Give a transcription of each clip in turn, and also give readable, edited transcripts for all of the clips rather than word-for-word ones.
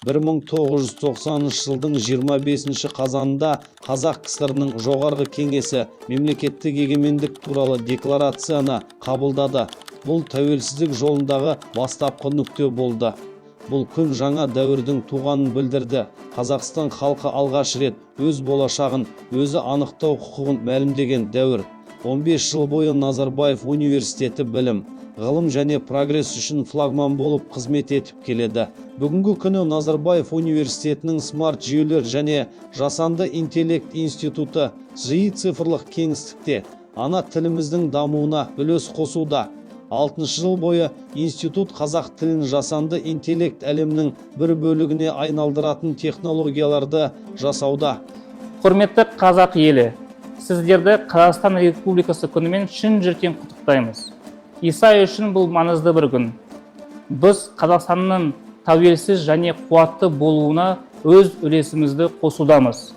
1990 жылдың 25 қазанында Қазақ КСР-ның жоғарғы кеңесі мемлекеттік егемендік туралы декларацияны қабылдады. Бұл тәуелсіздік жолындағы бастапқы нүкте болды. Бұл күн жаңа дәуірдің туғанын білдірді. Қазақстан халқы алғаш рет өз болашағын өзі анықтау құқығын мәлімдеген дәуір. 15 жыл бойы Назарбаев университеті білім, ғылым және прогресс үшін флагман болып қызмет етіп келеді. Бүгінгі күні Назарбаев университетінің смарт жүйелер және жасанды интеллект институты жиі цифрлық кеңістікте ана тіліміздің дамуына үлес қосуда. 6 жыл бойы институт қазақ тілін жасанды интеллект әлемнің бір бөлігіне айналдыратын технологияларды жасауда. Құрметті қазақ елі, сіздерді Қазақстан Республикасы күнімен шын жүректен құттықтаймыз. ISSAI үшін бұл маңызды бір күн. Біз Қазақстанның тәуелсіз және қуатты болуына өз үлесімізді қосудамыз.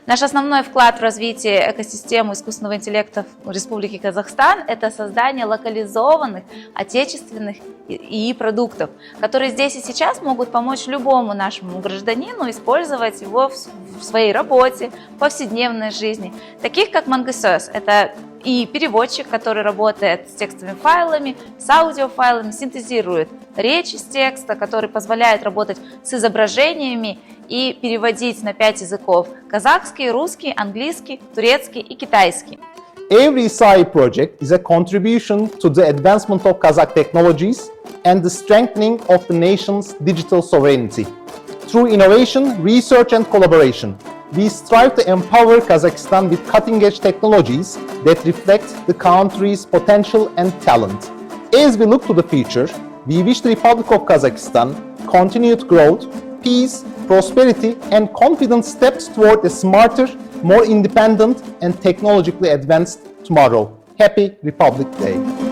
Наш основной вклад в развитие экосистемы искусственного интеллекта в Республике Казахстан – это создание локализованных, отечественных ИИ продуктов, которые здесь и сейчас могут помочь любому нашему гражданину использовать его в своей работе, в повседневной жизни. Таких как Mangisoz – это и переводчик, который работает с текстовыми файлами, с аудиофайлами, синтезирует речь из текста, который позволяет работать с изображениями и переводить на 5 языков – казахский, русский, английский, турецкий и китайский. Every ISSAI project is a contribution to the advancement of Kazakh technologies and the strengthening of the nation's digital sovereignty. Through innovation, research and collaboration, we strive to empower Kazakhstan with cutting-edge technologies that reflect the country's potential and talent. As we look to the future, we wish the Republic of Kazakhstan continued growth, peace, prosperity, and confident steps toward a smarter, more independent, and technologically advanced tomorrow. Happy Republic Day!